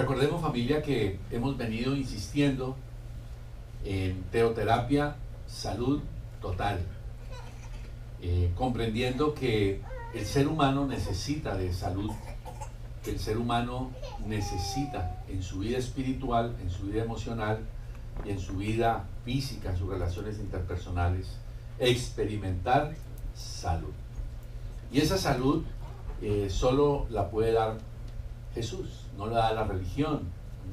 Recordemos, familia, que hemos venido insistiendo en teoterapia, salud total, comprendiendo que el ser humano necesita de salud, que el ser humano necesita en su vida espiritual, en su vida emocional y en su vida física, en sus relaciones interpersonales, experimentar salud. Y esa salud solo la puede dar Jesús, no la da la religión,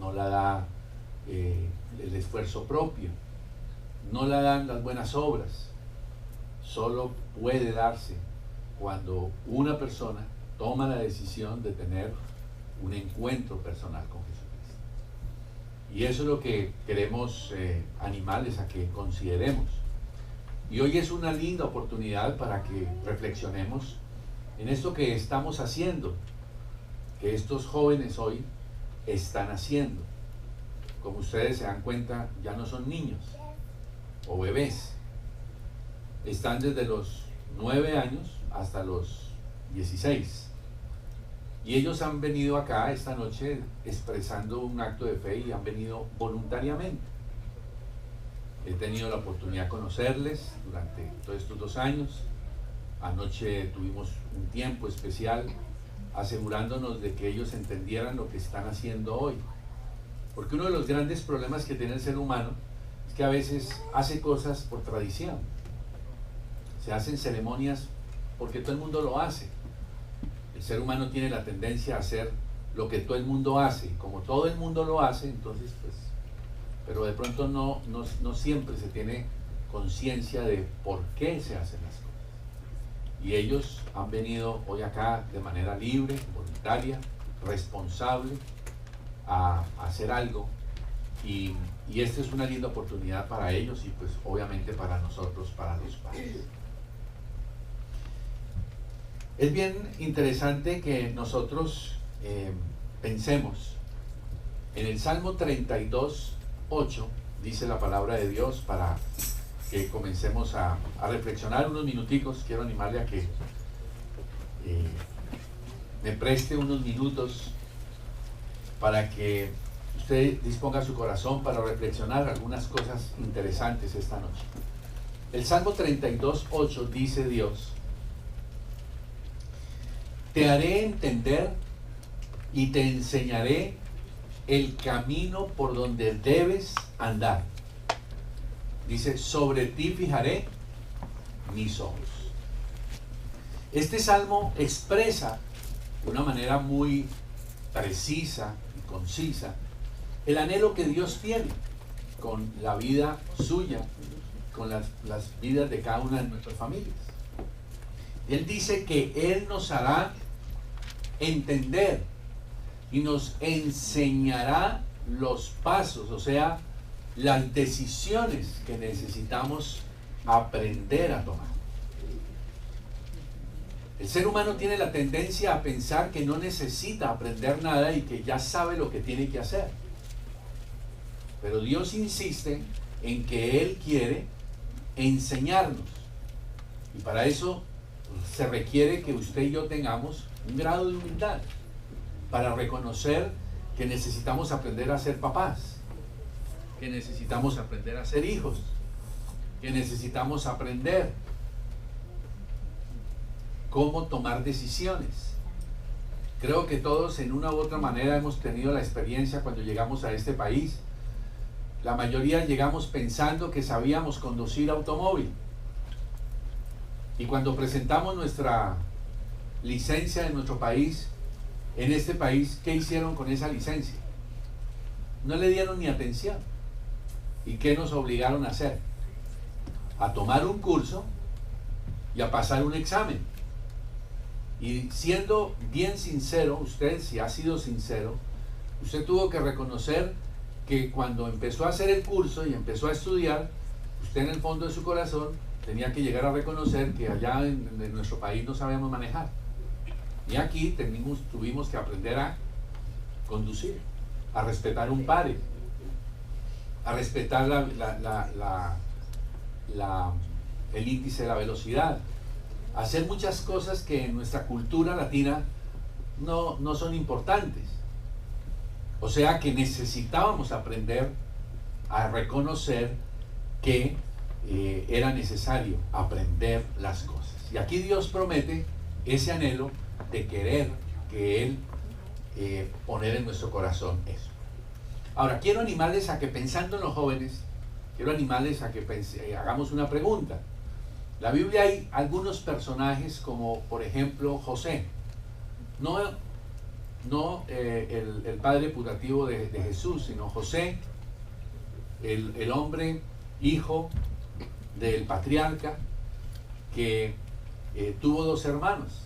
no la da el esfuerzo propio, no la dan las buenas obras. Solo puede darse cuando una persona toma la decisión de tener un encuentro personal con Jesucristo. Y eso es lo que queremos animarles a que consideremos. Y hoy es una linda oportunidad para que reflexionemos en esto que estamos haciendo, que estos jóvenes hoy están haciendo. Como ustedes se dan cuenta, ya no son niños o bebés. Están desde los 9 años hasta los 16. Y ellos han venido acá esta noche expresando un acto de fe y han venido voluntariamente. He tenido la oportunidad de conocerles durante todos estos 2 años. Anoche tuvimos un tiempo especial asegurándonos de que ellos entendieran lo que están haciendo hoy. Porque uno de los grandes problemas que tiene el ser humano es que a veces hace cosas por tradición. Se hacen ceremonias porque todo el mundo lo hace. El ser humano tiene la tendencia a hacer lo que todo el mundo hace. Como todo el mundo lo hace, entonces pues... Pero de pronto no siempre se tiene conciencia de por qué se hacen las cosas. Y ellos han venido hoy acá de manera libre, voluntaria, responsable, a hacer algo. Y esta es una linda oportunidad para ellos y pues obviamente para nosotros, para los padres. Es bien interesante que nosotros pensemos en el Salmo 32:8, dice la palabra de Dios, para que comencemos a reflexionar unos minuticos. Quiero animarle a que me preste unos minutos para que usted disponga su corazón para reflexionar algunas cosas interesantes esta noche. El Salmo 32:8 dice Dios: te haré entender y te enseñaré el camino por donde debes andar. Dice, sobre ti fijaré mis ojos. Este salmo expresa de una manera muy precisa y concisa el anhelo que Dios tiene con la vida suya, con las vidas de cada una de nuestras familias. Él dice que Él nos hará entender y nos enseñará los pasos, o sea, las decisiones que necesitamos aprender a tomar. El ser humano tiene la tendencia a pensar que no necesita aprender nada y que ya sabe lo que tiene que hacer. Pero Dios insiste en que Él quiere enseñarnos. Y para eso se requiere que usted y yo tengamos un grado de humildad para reconocer que necesitamos aprender a ser papás, que necesitamos aprender a ser hijos, que necesitamos aprender cómo tomar decisiones. Creo que todos en una u otra manera hemos tenido la experiencia cuando llegamos a este país. La mayoría llegamos pensando que sabíamos conducir automóvil. Y cuando presentamos nuestra licencia en nuestro país, en este país, ¿qué hicieron con esa licencia? No le dieron ni atención. ¿Y qué nos obligaron a hacer? A tomar un curso y a pasar un examen. Y siendo bien sincero, usted, si ha sido sincero, usted tuvo que reconocer que cuando empezó a hacer el curso y empezó a estudiar, usted en el fondo de su corazón tenía que llegar a reconocer que allá en nuestro país no sabíamos manejar. Y aquí tuvimos que aprender a conducir, a respetar un pare, a respetar el índice de la velocidad, a hacer muchas cosas que en nuestra cultura latina no son importantes. O sea que necesitábamos aprender a reconocer que era necesario aprender las cosas. Y aquí Dios promete ese anhelo de querer que Él poner en nuestro corazón eso. Ahora, quiero animarles a que, pensando en los jóvenes, quiero animarles a que hagamos una pregunta. En la Biblia hay algunos personajes como, por ejemplo, José. No el padre putativo de Jesús, sino José, el hombre, hijo del patriarca, que tuvo 2 hermanos,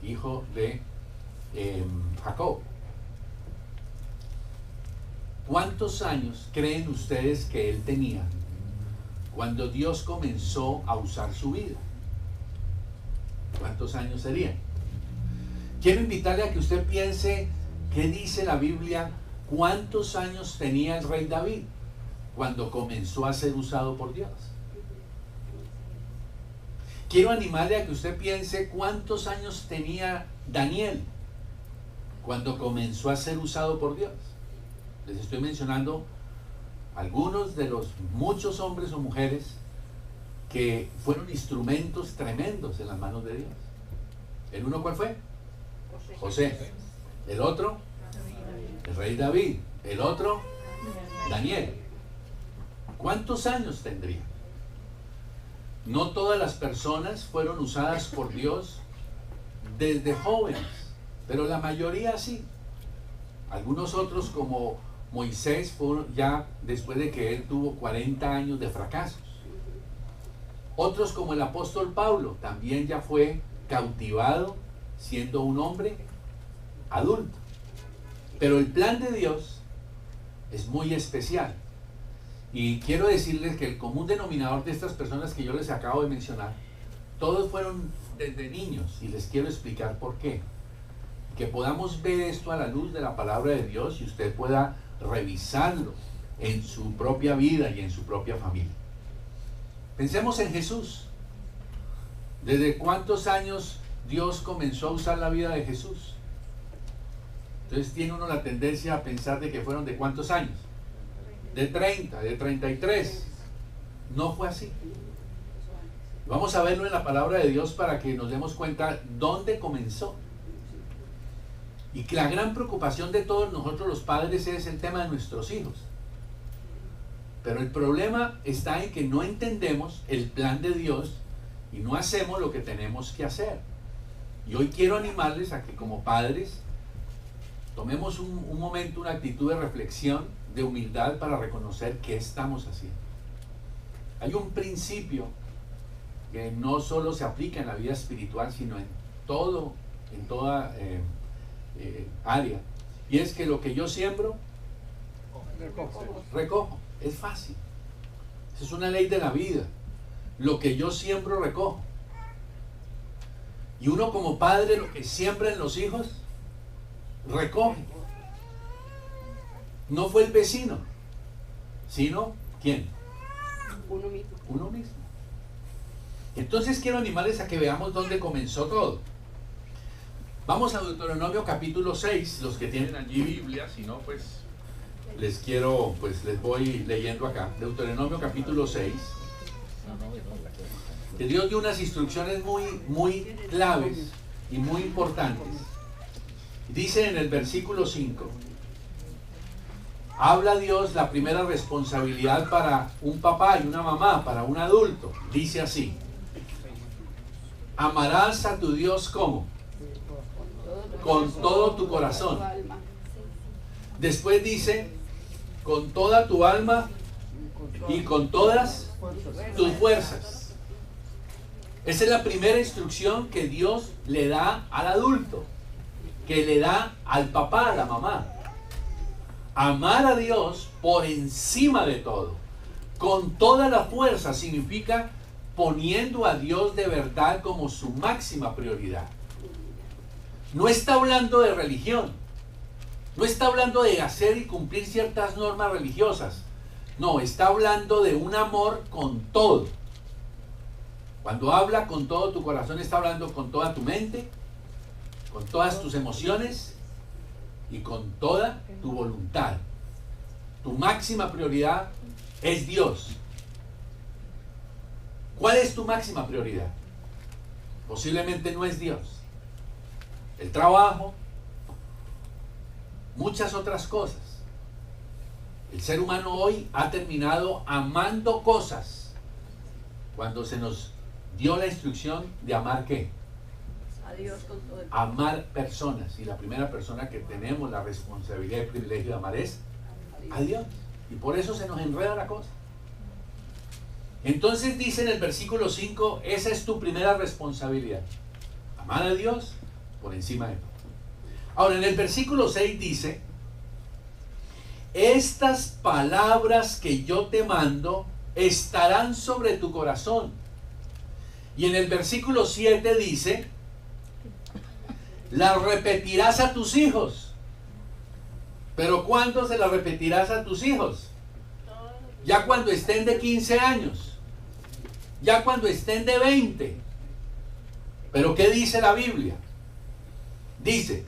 hijo de Jacob. ¿Cuántos años creen ustedes que él tenía cuando Dios comenzó a usar su vida? ¿Cuántos años serían? Quiero invitarle a que usted piense qué dice la Biblia, cuántos años tenía el rey David cuando comenzó a ser usado por Dios. Quiero animarle a que usted piense cuántos años tenía Daniel cuando comenzó a ser usado por Dios. Les estoy mencionando algunos de los muchos hombres o mujeres que fueron instrumentos tremendos en las manos de Dios. ¿El uno cuál fue? José. El otro, el rey David. El otro, Daniel. ¿Cuántos años tendría? No todas las personas fueron usadas por Dios desde jóvenes, pero la mayoría sí. Algunos otros, como Moisés, fueron ya después de que él tuvo 40 años de fracasos. Otros, como el apóstol Pablo, también ya fue cautivado siendo un hombre adulto. Pero el plan de Dios es muy especial. Y quiero decirles que el común denominador de estas personas que yo les acabo de mencionar, todos fueron desde niños, y les quiero explicar por qué. Que podamos ver esto a la luz de la palabra de Dios y usted pueda revisarlo en su propia vida y en su propia familia. Pensemos en Jesús. ¿Desde cuántos años Dios comenzó a usar la vida de Jesús? Entonces tiene uno la tendencia a pensar de que fueron de cuántos años. De 30, de 33. No fue así. Vamos a verlo en la palabra de Dios para que nos demos cuenta dónde comenzó. Y que la gran preocupación de todos nosotros los padres es el tema de nuestros hijos. Pero el problema está en que no entendemos el plan de Dios y no hacemos lo que tenemos que hacer. Y hoy quiero animarles a que como padres tomemos un momento, una actitud de reflexión, de humildad para reconocer qué estamos haciendo. Hay un principio que no solo se aplica en la vida espiritual, sino en toda área, y es que lo que yo siembro, recojo. Es fácil. Esa es una ley de la vida. Lo que yo siembro, recojo. Y uno como padre, lo que siembra en los hijos, recoge. No fue el vecino, sino ¿quién? Uno mismo. Uno mismo. Entonces quiero animarles a que veamos dónde comenzó todo. Vamos a Deuteronomio capítulo 6, los que tienen allí Biblia, si no, pues les voy leyendo acá. Deuteronomio capítulo 6. Que Dios dio unas instrucciones muy claves y muy importantes. Dice en el versículo 5, habla Dios la primera responsabilidad para un papá y una mamá, para un adulto. Dice así: amarás a tu Dios ¿cómo? Con todo tu corazón. Después dice, con toda tu alma y con todas tus fuerzas. Esa es la primera instrucción que Dios le da al adulto, que le da al papá, a la mamá. Amar a Dios por encima de todo, con toda la fuerza, significa poniendo a Dios de verdad como su máxima prioridad. No está hablando de religión, no está hablando de hacer y cumplir ciertas normas religiosas, no, está hablando de un amor con todo. Cuando habla con todo tu corazón, está hablando con toda tu mente, con todas tus emociones, y con toda tu voluntad. Tu máxima prioridad es Dios. ¿Cuál es tu máxima prioridad? Posiblemente no es Dios. El trabajo, muchas otras cosas. El ser humano hoy ha terminado amando cosas cuando se nos dio la instrucción de amar ¿qué? A Dios con todo el... Amar personas. Y la primera persona que tenemos la responsabilidad y el privilegio de amar es a Dios. Y por eso se nos enreda la cosa. Entonces dice en el versículo 5, esa es tu primera responsabilidad. Amar a Dios por encima de todo. Ahora en el versículo 6 dice, estas palabras que yo te mando estarán sobre tu corazón. Y en el versículo 7 dice, las repetirás a tus hijos. ¿Pero cuándo se las repetirás a tus hijos? Ya cuando estén de 15 años. Ya cuando estén de 20. ¿Pero qué dice la Biblia? Dice,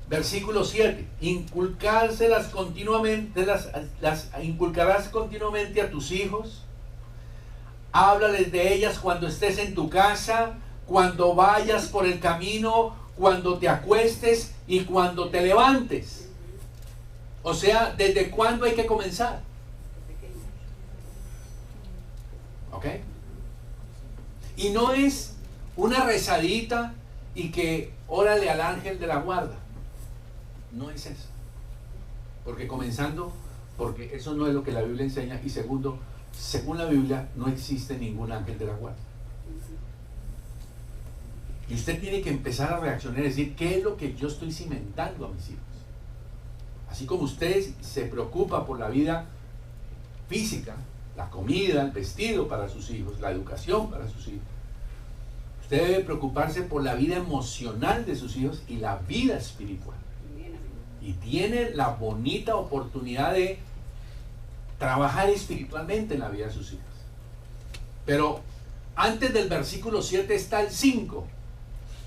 versículo 7, inculcárselas continuamente, las inculcarás continuamente a tus hijos. Háblales de ellas cuando estés en tu casa, cuando vayas por el camino, cuando te acuestes y cuando te levantes. O sea, ¿desde cuándo hay que comenzar? ¿Ok? Y no es una rezadita y que órale al ángel de la guarda. No es eso. Porque comenzando, porque eso no es lo que la Biblia enseña. Y segundo, según la Biblia, no existe ningún ángel de la guarda. Y usted tiene que empezar a reaccionar y decir, ¿qué es lo que yo estoy cimentando a mis hijos? Así como usted se preocupa por la vida física, la comida, el vestido para sus hijos, la educación para sus hijos, usted debe preocuparse por la vida emocional de sus hijos y la vida espiritual. Y tiene la bonita oportunidad de trabajar espiritualmente en la vida de sus hijos. Pero antes del versículo 7 está el 5.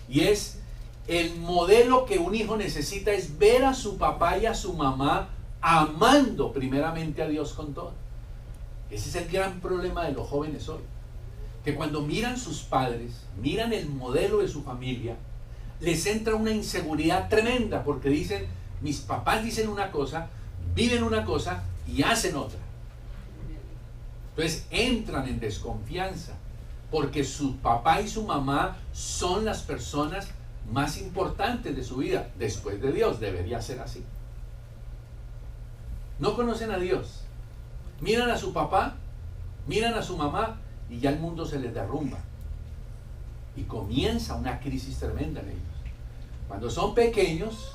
Y es el modelo que un hijo necesita es ver a su papá y a su mamá amando primeramente a Dios con todo. Ese es el gran problema de los jóvenes hoy. Que cuando miran sus padres, miran el modelo de su familia, les entra una inseguridad tremenda porque dicen, mis papás dicen una cosa, viven una cosa y hacen otra. Entonces entran en desconfianza porque su papá y su mamá son las personas más importantes de su vida. Después de Dios, debería ser así. No conocen a Dios. Miran a su papá, miran a su mamá y ya el mundo se les derrumba. Y comienza una crisis tremenda en ellos. Cuando son pequeños,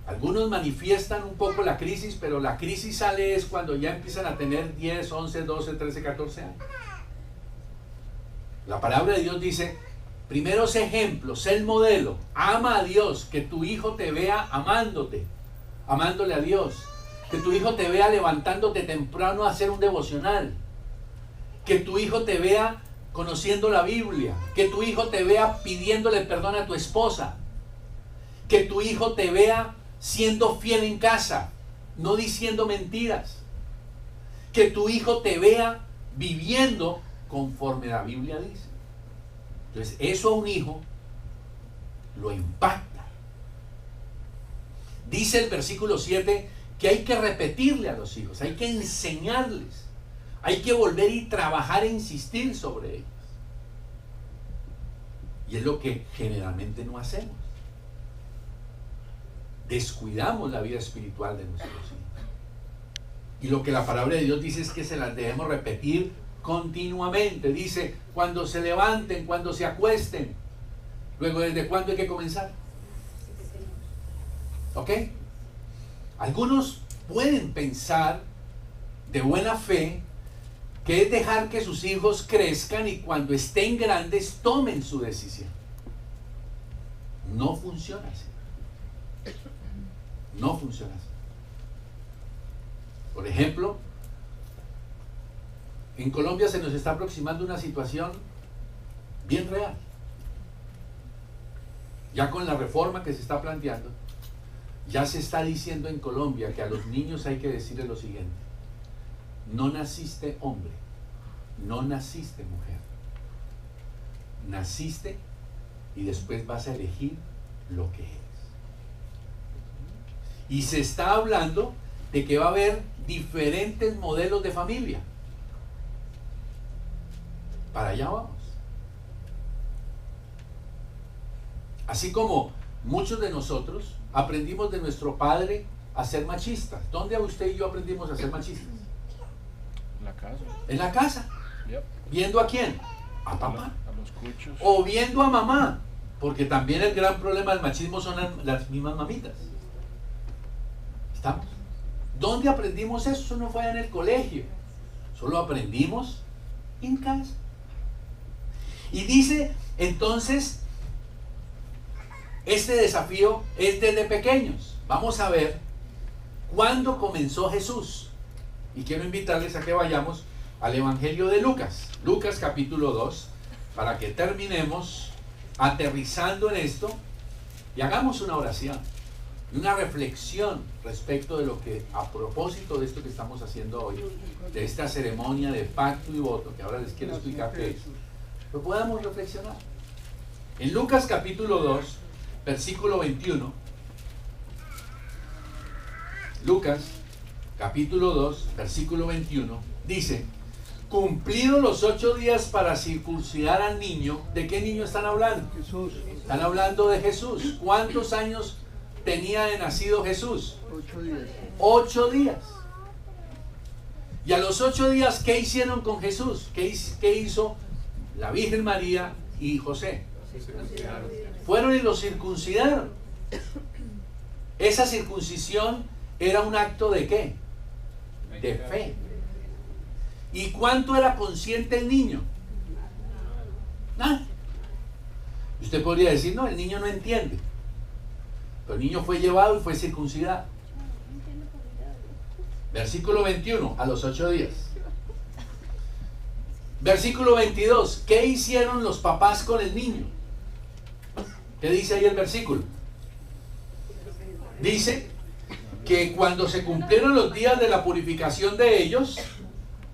algunos manifiestan un poco la crisis, pero la crisis sale es cuando ya empiezan a tener 10, 11, 12, 13, 14 años. La palabra de Dios dice, primero sé ejemplo, sé el modelo, ama a Dios, que tu hijo te vea amándote, amándole a Dios, que tu hijo te vea levantándote temprano a hacer un devocional, que tu hijo te vea conociendo la Biblia, que tu hijo te vea pidiéndole perdón a tu esposa, que tu hijo te vea siendo fiel en casa, no diciendo mentiras, que tu hijo te vea viviendo conforme la Biblia dice. Entonces eso a un hijo lo impacta. Dice el versículo 7 que hay que repetirle a los hijos, hay que enseñarles, hay que volver y trabajar e insistir sobre ellos. Y es lo que generalmente no hacemos. Descuidamos la vida espiritual de nuestros hijos. Y lo que la palabra de Dios dice es que se las debemos repetir continuamente. Dice, cuando se levanten, cuando se acuesten. Luego, ¿desde cuándo hay que comenzar? ¿Ok? Algunos pueden pensar de buena fe que es dejar que sus hijos crezcan y cuando estén grandes tomen su decisión. No funciona así. No funciona así. Por ejemplo, en Colombia se nos está aproximando una situación bien real. Ya con la reforma que se está planteando, Ya se está diciendo en Colombia que a los niños hay que decirles lo siguiente: no naciste hombre, no naciste mujer, naciste y después vas a elegir lo que eres. Y se está hablando de que va a haber diferentes modelos de familia. Para allá vamos. Así como muchos de nosotros aprendimos de nuestro padre a ser machistas. ¿Dónde usted y yo aprendimos a ser machistas? En la casa. En la casa. Yep. ¿Viendo a quién? A papá. A los cuchos. O viendo a mamá. Porque también el gran problema del machismo son las mismas mamitas. ¿Estamos? ¿Dónde aprendimos eso? Eso no fue en el colegio. Solo aprendimos en casa. Y dice, entonces, este desafío es desde pequeños. Vamos a ver cuándo comenzó Jesús. Y quiero invitarles a que vayamos al Evangelio de Lucas. Lucas capítulo 2, para que terminemos aterrizando en esto y hagamos una oración y una reflexión respecto de lo que, a propósito de esto que estamos haciendo hoy, de esta ceremonia de pacto y voto, que ahora les quiero explicar qué es, lo podamos reflexionar. En Lucas capítulo 2, versículo 21, Lucas capítulo 2, versículo 21, dice: cumplidos los 8 días para circuncidar al niño. ¿De qué niño están hablando? Jesús. Están hablando de Jesús. ¿Cuántos años tenía de nacido Jesús? 8 días. 8 días. Y a los 8 días, ¿qué hicieron con Jesús? ¿Qué hizo la Virgen María y José? Fueron y lo circuncidaron. Esa circuncisión era un acto ¿de qué? De fe. ¿Y cuánto era consciente el niño? Nada. Usted podría decir, no, el niño no entiende. Pero el niño fue llevado y fue circuncidado. Versículo 21, a los 8 días. Versículo 22, ¿qué hicieron los papás con el niño? ¿Qué dice ahí el versículo? Dice que cuando se cumplieron los días de la purificación de ellos,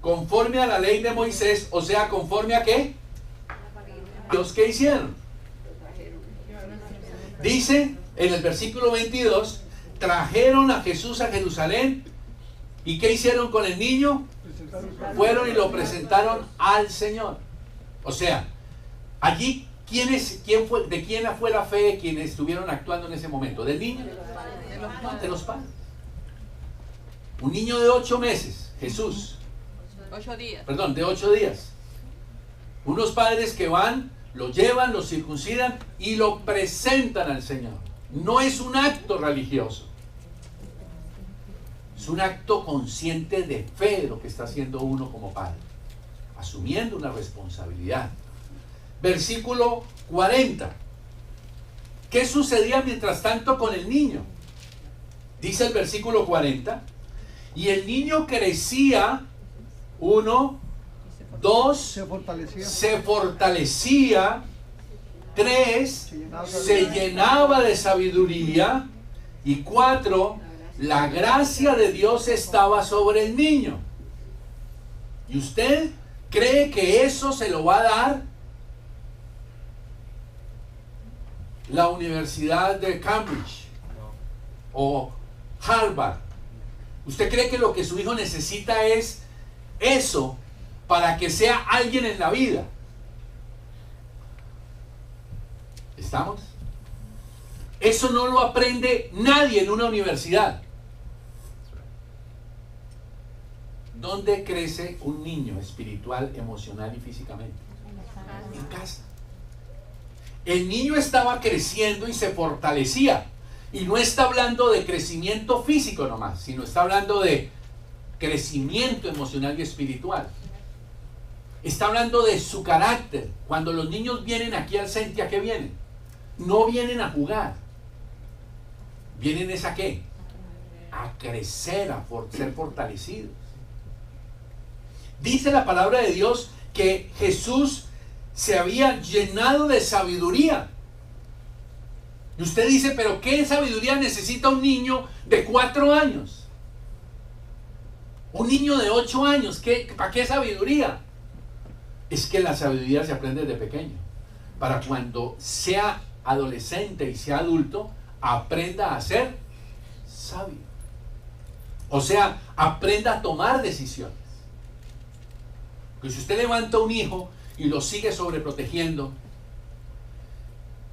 conforme a la ley de Moisés, o sea, conforme a qué, ¿los qué hicieron? Dice en el versículo 22, trajeron a Jesús a Jerusalén, ¿y qué hicieron con el niño? Fueron y lo presentaron al Señor. O sea, allí, ¿de quién fue la fe de quienes estuvieron actuando en ese momento? ¿Del niño? De los padres. Un niño de 8 meses, Jesús. 8 días. Perdón, de 8 días. Unos padres que van, lo llevan, lo circuncidan y lo presentan al Señor. No es un acto religioso. Es un acto consciente de fe de lo que está haciendo uno como padre, asumiendo una responsabilidad. Versículo 40. ¿Qué sucedía mientras tanto con el niño? Dice el versículo 40, y el niño crecía, 1, 2, se fortalecía, 3, se llenaba de sabiduría, y 4, la gracia de Dios estaba sobre el niño. ¿Y usted cree que eso se lo va a dar la Universidad de Cambridge o Harvard? ¿Usted cree que lo que su hijo necesita es eso para que sea alguien en la vida? ¿Estamos? Eso no lo aprende nadie en una universidad. ¿Dónde crece un niño espiritual, emocional y físicamente? En casa. El niño estaba creciendo y se fortalecía. Y no está hablando de crecimiento físico nomás, sino está hablando de crecimiento emocional y espiritual. Está hablando de su carácter. Cuando los niños vienen aquí al Centro, ¿a qué vienen? No vienen a jugar. ¿Vienen es a qué? A crecer, a ser fortalecidos. Dice la palabra de Dios que Jesús se había llenado de sabiduría. Y usted dice, pero ¿qué sabiduría necesita un niño de 4 años? Un niño de 8 años, ¿para qué sabiduría? Es que la sabiduría se aprende desde pequeño. Para cuando sea adolescente y sea adulto, aprenda a ser sabio. O sea, aprenda a tomar decisiones. Porque si usted levanta un hijo y lo sigue sobreprotegiendo,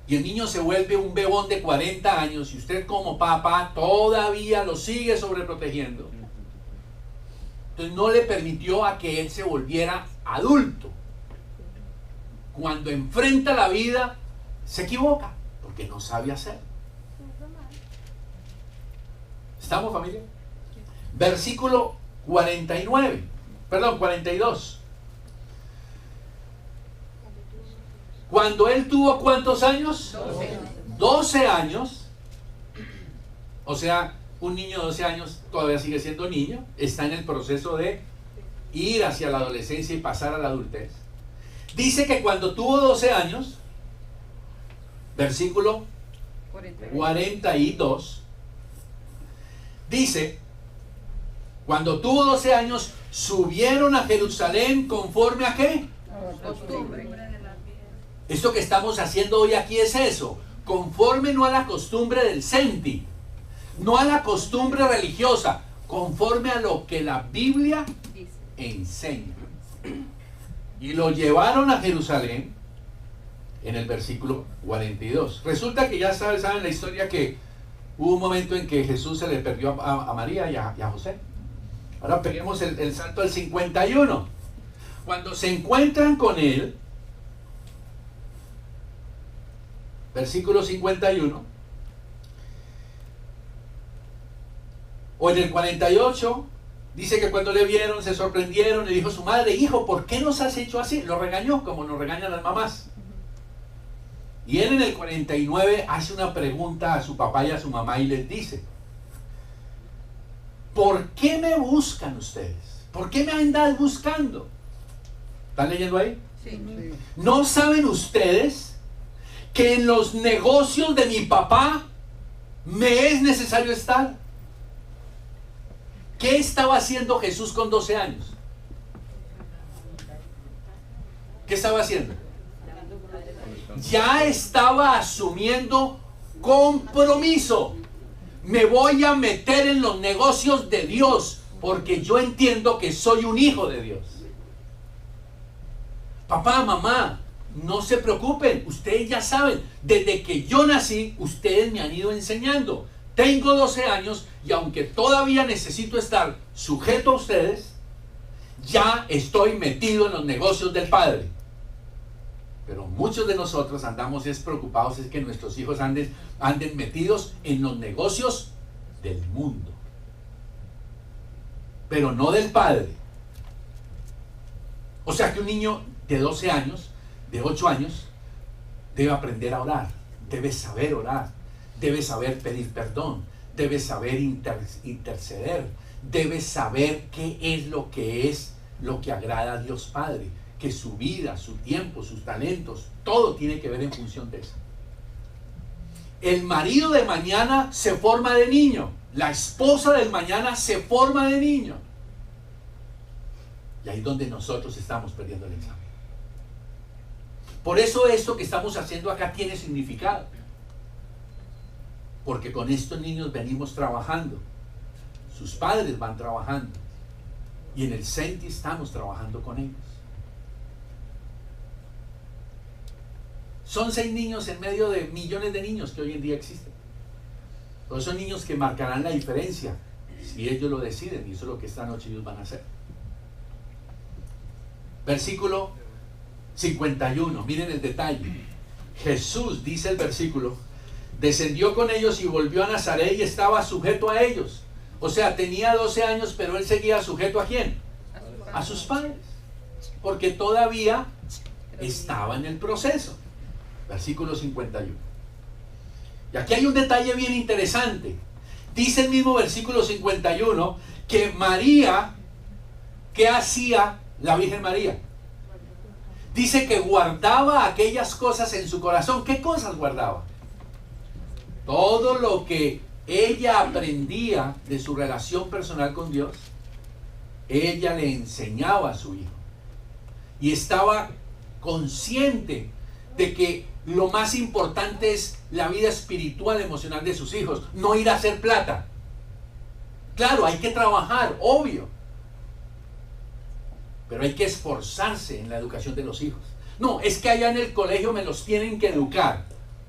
y el niño se vuelve un bebón de 40 años, y usted como papá todavía lo sigue sobreprotegiendo, entonces no le permitió a que él se volviera adulto. Cuando enfrenta la vida, se equivoca, porque no sabe hacer. ¿Estamos, familia? Versículo 42. Cuando él tuvo ¿cuántos años? 12 años. O sea, un niño de 12 años todavía sigue siendo niño. Está en el proceso de ir hacia la adolescencia y pasar a la adultez. Dice que cuando tuvo 12 años, versículo 42, dice, cuando tuvo 12 años, subieron a Jerusalén conforme a ¿qué? Costumbre. Esto que estamos haciendo hoy aquí es eso, conforme no a la costumbre del senti, no a la costumbre religiosa, conforme a lo que la Biblia enseña. Y lo llevaron a Jerusalén en el versículo 42. Resulta que ya saben la historia, que hubo un momento en que Jesús se le perdió a María y a José. Ahora peguemos el salto al 51. Cuando se encuentran con él, versículo 51, o en el 48, dice que cuando le vieron se sorprendieron, le dijo a su madre, hijo, ¿por qué nos has hecho así? Lo regañó como nos regañan las mamás. Y él en el 49 hace una pregunta a su papá y a su mamá y les dice, ¿por qué me buscan ustedes? ¿Por qué me andan buscando? ¿Están leyendo ahí? Sí. ¿No saben ustedes que en los negocios de mi papá me es necesario estar? ¿Qué estaba haciendo Jesús con 12 años? ¿Qué estaba haciendo? Ya estaba asumiendo compromiso. Me voy a meter en los negocios de Dios porque yo entiendo que soy un hijo de Dios. Papá, mamá, no se preocupen, ustedes ya saben, desde que yo nací, ustedes me han ido enseñando. Tengo 12 años y aunque todavía necesito estar sujeto a ustedes, ya estoy metido en los negocios del Padre. Pero muchos de nosotros andamos preocupados es que nuestros hijos anden metidos en los negocios del mundo, pero no del Padre. O sea que un niño de 12 años, de 8 años, debe aprender a orar, debe saber orar, debe saber pedir perdón, debe saber interceder, debe saber qué es lo que agrada a Dios Padre, que su vida, su tiempo, sus talentos, todo tiene que ver en función de eso. El marido de mañana se forma de niño, la esposa del mañana se forma de niño. Y ahí es donde nosotros estamos perdiendo el examen. Por eso esto que estamos haciendo acá tiene significado. Porque con estos niños venimos trabajando. Sus padres van trabajando. Y en el CENTI estamos trabajando con ellos. Son 6 niños en medio de millones de niños que hoy en día existen. Pero son niños que marcarán la diferencia si ellos lo deciden, y eso es lo que esta noche ellos van a hacer. Versículo 51, miren el detalle. Jesús, dice el versículo, descendió con ellos y volvió a Nazaret y estaba sujeto a ellos. O sea, tenía 12 años, pero él seguía sujeto ¿a quién? A sus padres. Porque todavía estaba en el proceso. Versículo 51. Y aquí hay un detalle bien interesante. Dice el mismo versículo 51 que María, ¿qué hacía la Virgen María? Dice que guardaba aquellas cosas en su corazón. ¿Qué cosas guardaba? Todo lo que ella aprendía de su relación personal con Dios, ella le enseñaba a su hijo. Y estaba consciente de que lo más importante es la vida espiritual, emocional de sus hijos, no ir a hacer plata. Claro, hay que trabajar, obvio, pero hay que esforzarse en la educación de los hijos. No, es que allá en el colegio me los tienen que educar.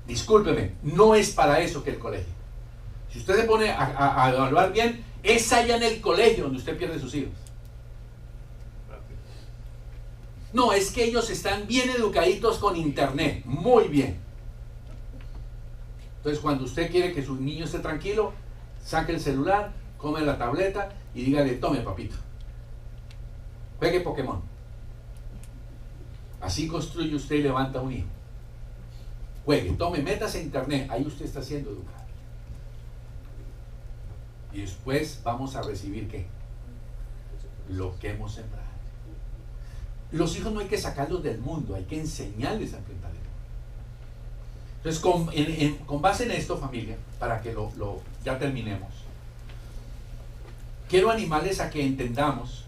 Discúlpeme, no es para eso que el colegio. Si usted se pone a evaluar bien, es allá en el colegio donde usted pierde sus hijos. No, es que ellos están bien educaditos con internet, muy bien. Entonces, cuando usted quiere que su niño esté tranquilo, saque el celular, come la tableta y dígale, tome papito, juegue Pokémon. Así construye usted y levanta un hijo. Juegue, tome, métase a internet, ahí usted está siendo educado. Y después vamos a recibir ¿qué? Lo que hemos sembrado. Los hijos no hay que sacarlos del mundo, hay que enseñarles a enfrentar el mundo. Entonces, con base en esto, familia, para que ya terminemos, quiero animarles a que entendamos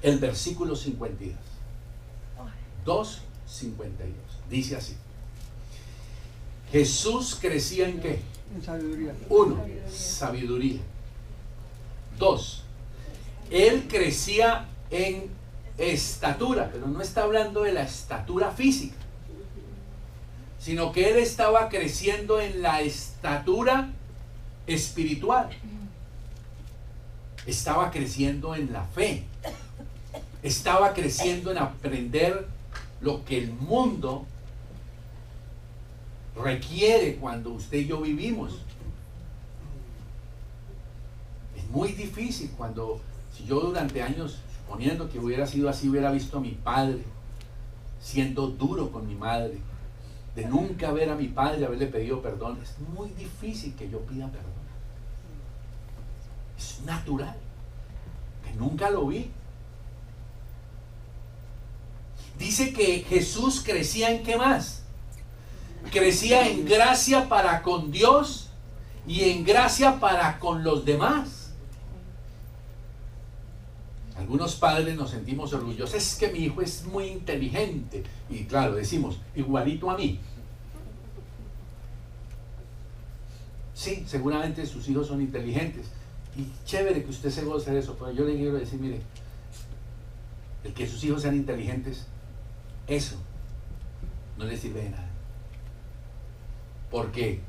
el versículo 52. 2:52. Dice así. Jesús crecía ¿en qué? En sabiduría. 1. Sabiduría. 2. Él crecía en estatura, pero no está hablando de la estatura física, sino que él estaba creciendo en la estatura espiritual. Estaba creciendo en la fe. Estaba creciendo en aprender lo que el mundo requiere cuando usted y yo vivimos. Es muy difícil si yo durante años, suponiendo que hubiera sido así, hubiera visto a mi padre siendo duro con mi madre, de nunca ver a mi padre haberle pedido perdón, es muy difícil que yo pida perdón. Es natural, que nunca lo vi. Dice que Jesús crecía ¿en qué más? Crecía en gracia para con Dios y en gracia para con los demás. Algunos padres nos sentimos orgullosos, es que mi hijo es muy inteligente. Y claro, decimos, igualito a mí. Sí, seguramente sus hijos son inteligentes. Y chévere que usted se goce de eso, pero yo le quiero decir, mire, el que sus hijos sean inteligentes, eso no le sirve de nada. Porque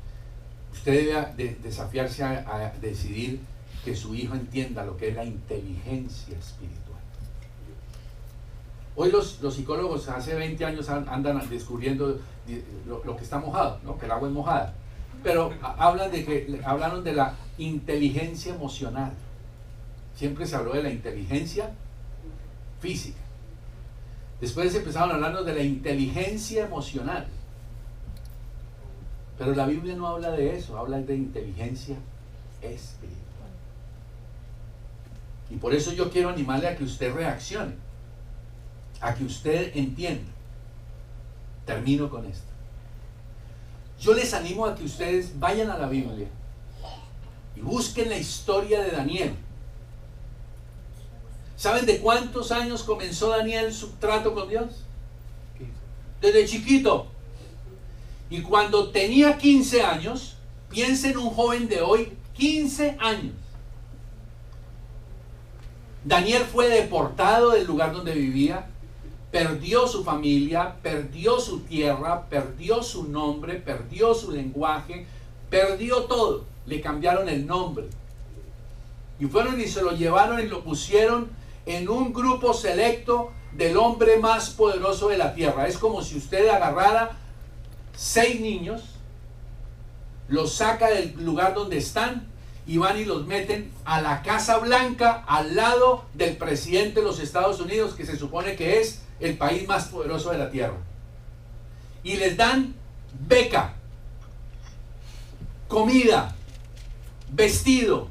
usted debe desafiarse a decidir que su hijo entienda lo que es la inteligencia espiritual. Hoy los psicólogos hace 20 años andan descubriendo lo que está mojado, ¿no? Que el agua es mojada. Pero hablaron de la inteligencia emocional. Siempre se habló de la inteligencia física. Después empezaron a hablarnos de la inteligencia emocional. Pero la Biblia no habla de eso, habla de inteligencia espiritual. Y por eso yo quiero animarle a que usted reaccione, a que usted entienda. Termino con esto. Yo les animo a que ustedes vayan a la Biblia y busquen la historia de Daniel. ¿Saben de cuántos años comenzó Daniel su trato con Dios? Desde chiquito. Y cuando tenía 15 años, piensen en un joven de hoy, 15 años. Daniel fue deportado del lugar donde vivía, perdió su familia, perdió su tierra, perdió su nombre, perdió su lenguaje, perdió todo. Le cambiaron el nombre. Y fueron y se lo llevaron y lo pusieron en un grupo selecto del hombre más poderoso de la tierra. Es como si usted agarrara 6 niños, los saca del lugar donde están y van y los meten a la Casa Blanca al lado del presidente de los Estados Unidos, que se supone que es el país más poderoso de la tierra, y les dan beca, comida, vestido,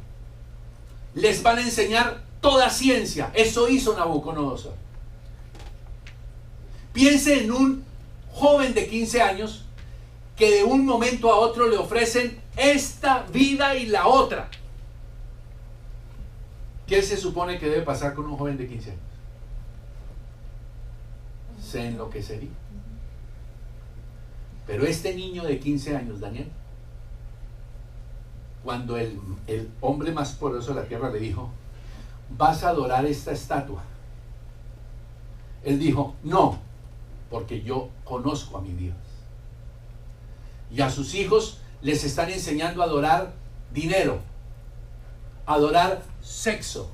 les van a enseñar toda ciencia. Eso hizo Nabucodonosor. Piense en un joven de 15 años que de un momento a otro le ofrecen esta vida y la otra. ¿Qué se supone que debe pasar con un joven de 15 años? Se enloquecería. Pero este niño de 15 años, Daniel, cuando el hombre más poderoso de la tierra le dijo, vas a adorar esta estatua, él dijo, no, porque yo conozco a mi Dios. Y a sus hijos les están enseñando a adorar dinero, a adorar sexo,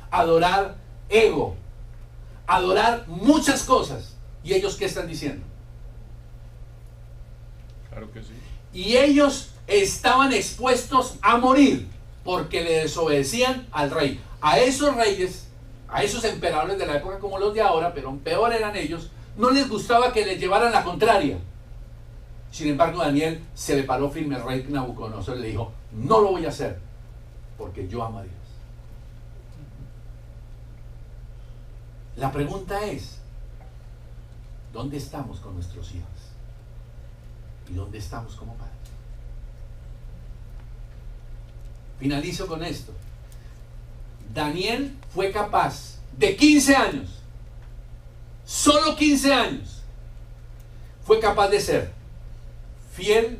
a adorar ego, a adorar muchas cosas. ¿Y ellos qué están diciendo? Claro que sí. Y ellos estaban expuestos a morir porque le desobedecían al rey. A esos reyes, a esos emperadores de la época como los de ahora, pero peor eran ellos, no les gustaba que les llevaran la contraria. Sin embargo, Daniel se le paró firme al rey Nabucodonosor y le dijo, no lo voy a hacer porque yo amo a Dios. La pregunta es, ¿dónde estamos con nuestros hijos? ¿Y dónde estamos como padres? Finalizo con esto. Daniel fue capaz de 15 años, solo 15 años, fue capaz de ser fiel,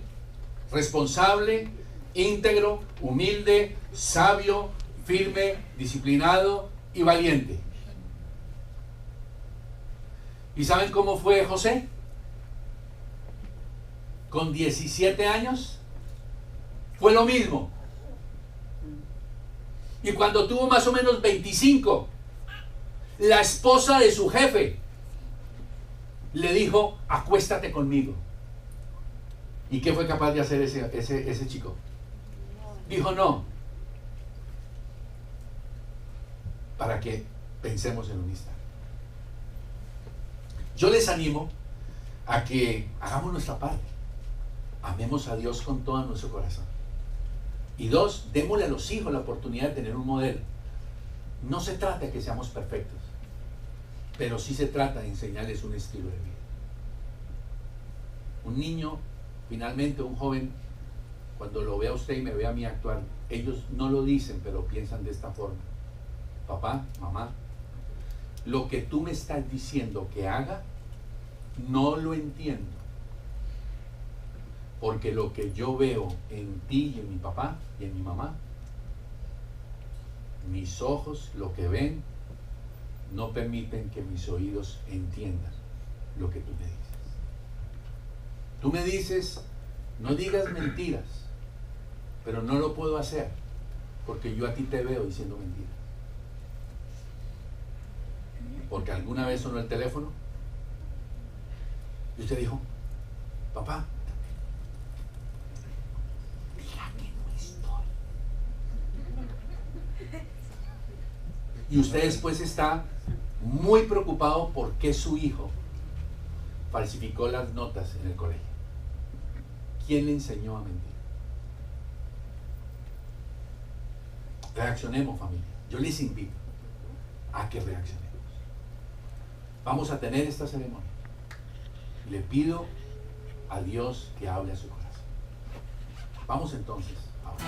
responsable, íntegro, humilde, sabio, firme, disciplinado y valiente. ¿Y saben cómo fue José? Con 17 años fue lo mismo. Y cuando tuvo más o menos 25, la esposa de su jefe le dijo, acuéstate conmigo. ¿Y qué fue capaz de hacer ese chico? Dijo no. Para que pensemos en un instante. Yo les animo a que hagamos nuestra parte. Amemos a Dios con todo nuestro corazón. Y dos, démosle a los hijos la oportunidad de tener un modelo. No se trata de que seamos perfectos, pero sí se trata de enseñarles un estilo de vida. Un niño, finalmente un joven, cuando lo vea a usted y me vea a mí actuar, ellos no lo dicen, pero piensan de esta forma. Papá, mamá, lo que tú me estás diciendo que haga, no lo entiendo. Porque lo que yo veo en ti y en mi papá y en mi mamá, mis ojos, lo que ven, no permiten que mis oídos entiendan lo que tú me dices. Tú me dices, no digas mentiras, pero no lo puedo hacer, porque yo a ti te veo diciendo mentiras. Porque alguna vez sonó el teléfono y usted dijo, papá, y usted después está muy preocupado por qué su hijo falsificó las notas en el colegio. ¿Quién le enseñó a mentir? Reaccionemos, familia. Yo les invito a que reaccionemos. Vamos a tener esta ceremonia. Le pido a Dios que hable a su corazón. Vamos entonces a orar.